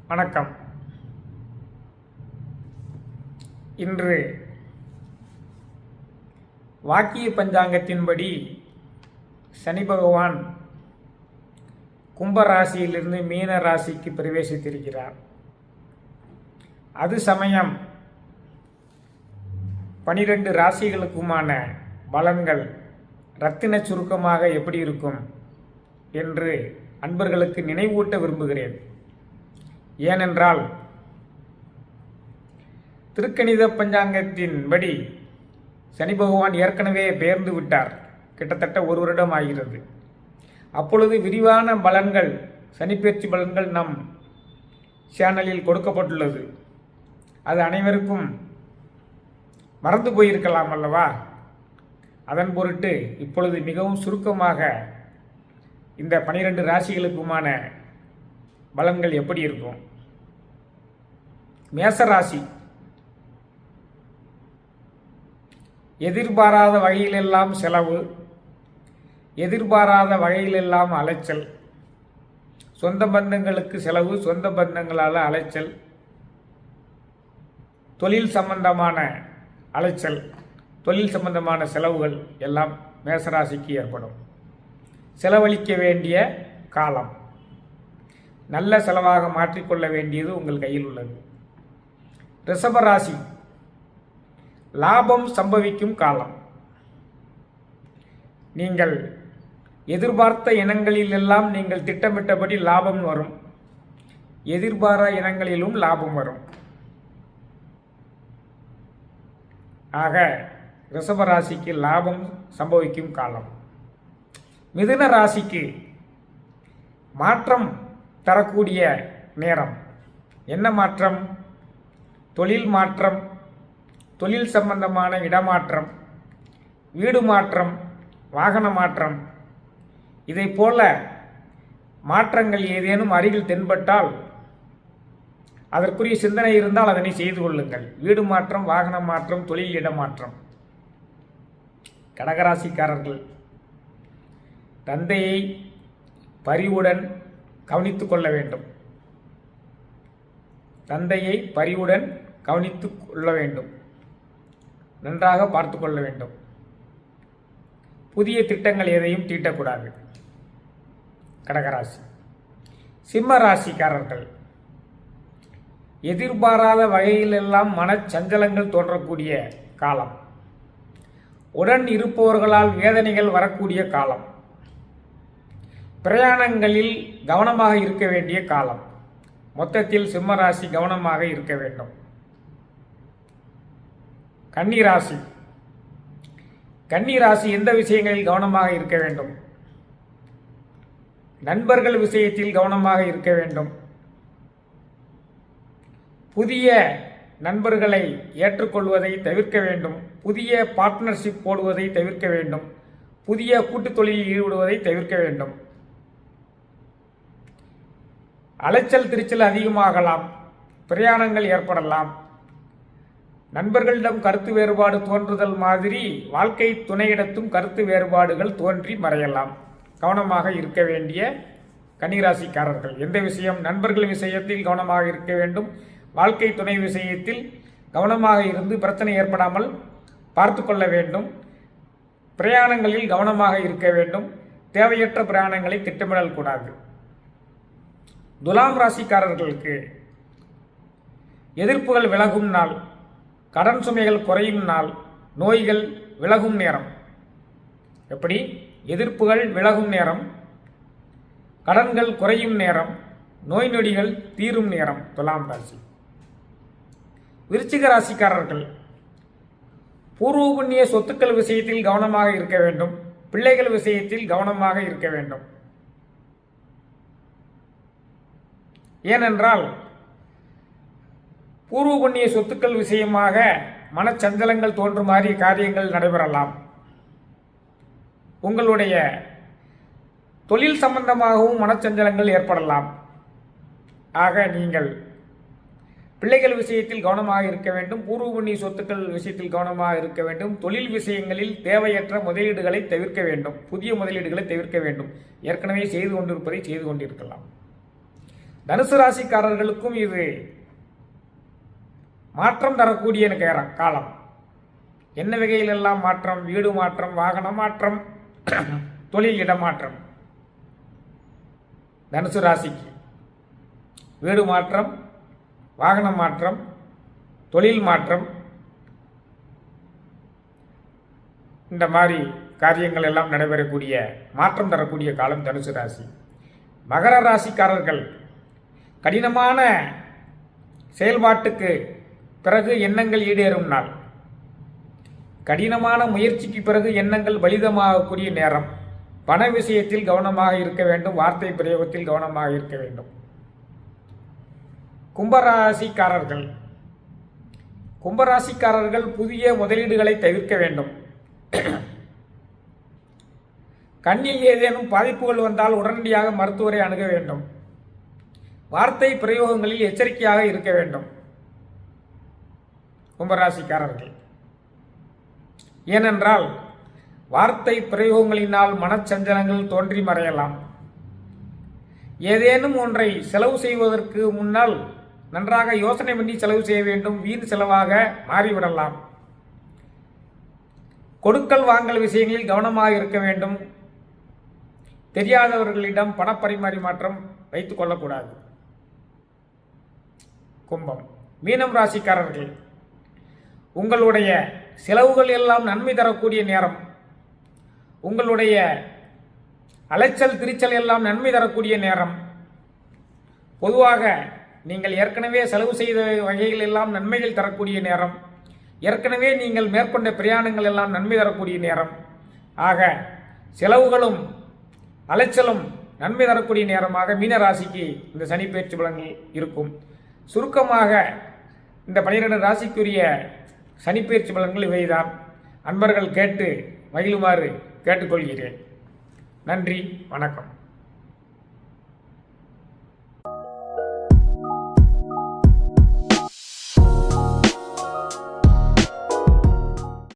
வணக்கம். இன்று வாக்கிய பஞ்சாங்கத்தின்படி சனி பகவான் கும்பராசியிலிருந்து மீன ராசிக்கு பிரவேசித்திருக்கிறார். அது சமயம் 12 ராசிகளுக்குமான பலன்கள் இரத்தின சுருக்கமாக எப்படி இருக்கும் என்று அன்பர்களுக்கு நினைவூட்ட விரும்புகிறேன். ஏனென்றால் திருக்கணித பஞ்சாங்கத்தின்படி சனி பகவான் ஏற்கனவே பெயர்ந்து விட்டார். கிட்டத்தட்ட 1 வருடம் ஆகிறது. அப்பொழுது விரிவான பலன்கள், சனிப்பெயர்ச்சி பலன்கள் நம் சேனலில் கொடுக்கப்பட்டுள்ளது. அது அனைவருக்கும் மறந்து போயிருக்கலாம் அல்லவா? அதன் பொருட்டு இப்பொழுது மிகவும் சுருக்கமாக இந்த 12 ராசிகளுக்குமான பலன்கள் எப்படி இருக்கும். மேசராசி, எதிர்பாராத வகையிலெல்லாம் செலவு, எதிர்பாராத வகையிலெல்லாம் அலைச்சல், சொந்த பந்தங்களுக்கு செலவு, சொந்த பந்தங்களால் அலைச்சல், தொழில் சம்பந்தமான அலைச்சல், தொழில் சம்பந்தமான செலவுகள் எல்லாம் மேசராசிக்கு ஏற்படும். செலவழிக்க வேண்டிய காலம், நல்ல செலவாக மாற்றிக்கொள்ள வேண்டியது உங்கள் கையில் உள்ளது. ரிஷபராசி, லாபம் சம்பவிக்கும் காலம். நீங்கள் எதிர்பார்த்த இனங்களிலெல்லாம் நீங்கள் திட்டமிட்டபடி லாபம் வரும். எதிர்பாரா இனங்களிலும் லாபம் வரும். ஆக ரிஷபராசிக்கு லாபம் சம்பவிக்கும் காலம். மிதுன ராசிக்கு மாற்றம் தரக்கூடிய நேரம். என்ன மாற்றம்? தொழில் மாற்றம், தொழில் சம்பந்தமான இடமாற்றம், வீடு மாற்றம், வாகன மாற்றம், இதை போல மாற்றங்கள் ஏதேனும் அருகில் தென்பட்டால் அதற்குரிய சிந்தனை இருந்தால் அதனை செய்து கொள்ளுங்கள். வீடு மாற்றம், வாகன மாற்றம், தொழில் இடமாற்றம். கடகராசிக்காரர்கள் தந்தையை பரிவுடன் கவனித்துக் கொள்ள வேண்டும். தந்தையை பரிவுடன் கவனித்துக் கொள்ள வேண்டும். நன்றாக பார்த்து கொள்ள வேண்டும். புதிய திட்டங்கள் எதையும் தீட்டக்கூடாது. கடகராசி. சிம்ம ராசிக்காரர்கள் எதிர்பாராத வகையிலெல்லாம் மனச்சஞ்சலங்கள் தோன்றக்கூடிய காலம். உடன் இருப்பவர்களால் வேதனைகள் வரக்கூடிய காலம். பிரயாணங்களில் கவனமாக இருக்க வேண்டிய காலம். மொத்தத்தில் சிம்மராசி கவனமாக இருக்க வேண்டும். கன்னிராசி. கன்னிராசி எந்த விஷயங்களில் கவனமாக இருக்க வேண்டும்? நண்பர்கள் விஷயத்தில் கவனமாக இருக்க வேண்டும். புதிய நண்பர்களை ஏற்றுக்கொள்வதை தவிர்க்க வேண்டும். புதிய பார்ட்னர்ஷிப் போடுவதை தவிர்க்க வேண்டும். புதிய கூட்டுத் தொழிலில் ஈடுபடுவதை தவிர்க்க வேண்டும். அலைச்சல் திருச்சல் அதிகமாகலாம். பிரயாணங்கள் ஏற்படலாம். நண்பர்களிடம் கருத்து வேறுபாடு தோன்றுதல் மாதிரி வாழ்க்கை துணையிடத்தும் கருத்து வேறுபாடுகள் தோன்றி மறையலாம். கவனமாக இருக்க வேண்டிய கன்னிராசிக்காரர்கள். எந்த விஷயம்? நண்பர்கள் விஷயத்தில் கவனமாக இருக்க வேண்டும். வாழ்க்கை துணை விஷயத்தில் கவனமாக இருந்து பிரச்சனை ஏற்படாமல் பார்த்து கொள்ள வேண்டும். பிரயாணங்களில் கவனமாக இருக்க வேண்டும். தேவையற்ற பிரயாணங்களை திட்டமிடல் கூடாது. துலாம் ராசிக்காரர்களுக்கு எதிர்ப்புகள் விலகும் நாள், கடன் சுமைகள் குறையும் நாள், நோய்கள் விலகும் நேரம். எப்படி? எதிர்ப்புகள் விலகும் நேரம், கடன்கள் குறையும் நேரம், நோய் நொடிகள் தீரும் நேரம். துலாம் ராசி. விருச்சிக ராசிக்காரர்கள் பூர்வ புண்ணிய சொத்துக்கள் விஷயத்தில் கவனமாக இருக்க வேண்டும். பிள்ளைகள் விஷயத்தில் கவனமாக இருக்க வேண்டும். ஏனென்றால் பூர்வ புண்ணிய சொத்துக்கள் விஷயமாக மனச்சஞ்சலங்கள் தோன்றுமாறு காரியங்கள் நடைபெறலாம். உங்களுடைய தொழில் சம்பந்தமாகவும் மனச்சஞ்சலங்கள் ஏற்படலாம். ஆக நீங்கள் பிள்ளைகள் விஷயத்தில் கவனமாக இருக்க வேண்டும். பூர்வ புண்ணிய சொத்துக்கள் விஷயத்தில் கவனமாக இருக்க வேண்டும். தொழில் விஷயங்களில் தேவையற்ற முதலீடுகளை தவிர்க்க வேண்டும். புதிய முதலீடுகளை தவிர்க்க வேண்டும். ஏற்கனவே செய்து கொண்டிருப்பதை செய்து கொண்டிருக்கலாம். தனுசு ராசிக்காரர்களுக்கும் இது மாற்றம் தரக்கூடிய காலம். என்ன வகையிலெல்லாம் மாற்றம்? வீடு மாற்றம், வாகன மாற்றம், தொழில் இடமாற்றம். தனுசு ராசிக்கு வீடு மாற்றம், வாகன மாற்றம், தொழில் மாற்றம், இந்த மாதிரி காரியங்கள் எல்லாம் நடைபெறக்கூடிய மாற்றம் தரக்கூடிய காலம் தனுசு ராசி. மகர ராசிக்காரர்கள் கடினமான செயல்பாட்டுக்கு பிறகு எண்ணங்கள் ஈடேறும் நாள். கடினமான முயற்சிக்கு பிறகு எண்ணங்கள் பலிதமாகக்கூடிய நேரம். பண விஷயத்தில் கவனமாக இருக்க வேண்டும். வார்த்தை பிரயோகத்தில் கவனமாக இருக்க வேண்டும். கும்பராசிக்காரர்கள் புதிய முதலீடுகளை தவிர்க்க வேண்டும். கண்ணில் ஏதேனும் பாதிப்புகள் வந்தால் உடனடியாக மருத்துவரை அணுக வேண்டும். வார்த்தை பிரயோகங்களில் எச்சரிக்கையாக இருக்க வேண்டும் கும்பராசிக்காரர்கள். ஏனென்றால் வார்த்தை பிரயோகங்களினால் மனச்சஞ்சலங்கள் தோன்றி மறையலாம். ஏதேனும் ஒன்றை செலவு செய்வதற்கு முன்னால் நன்றாக யோசனை பண்ணி செலவு செய்ய வேண்டும். வீண் செலவாக மாறிவிடலாம். கொடுக்கல் வாங்கல் விஷயங்களில் கவனமாக இருக்க வேண்டும். தெரியாதவர்களிடம் பணப்பரிமாற்றம் வைத்துக் கொள்ளக்கூடாது. கும்பம். மீனம் ராசிக்காரர்கள் உங்களுடைய செலவுகள் எல்லாம் நன்மை தரக்கூடிய நேரம். உங்களுடைய அலைச்சல் திரிச்சல் எல்லாம் நன்மை தரக்கூடிய நேரம். பொதுவாக நீங்கள் ஏற்கனவே செலவு செய்த வகைகள் எல்லாம் நன்மைகள் தரக்கூடிய நேரம். ஏற்கனவே நீங்கள் மேற்கொண்ட பிரயாணங்கள் எல்லாம் நன்மை தரக்கூடிய நேரம். ஆக செலவுகளும் அலைச்சலும் நன்மை தரக்கூடிய நேரமாக மீனராசிக்கு இந்த சனி பெயர்ச்சி பலன்கள் இருக்கும். சுருக்கமாக இந்த 12 ராசிக்குரிய சனி பெயர்ச்சி பலன்கள் இவைதான். அன்பர்கள் கேட்டு மகிழுமாறு கேட்டுக்கொள்கிறேன். நன்றி, வணக்கம்.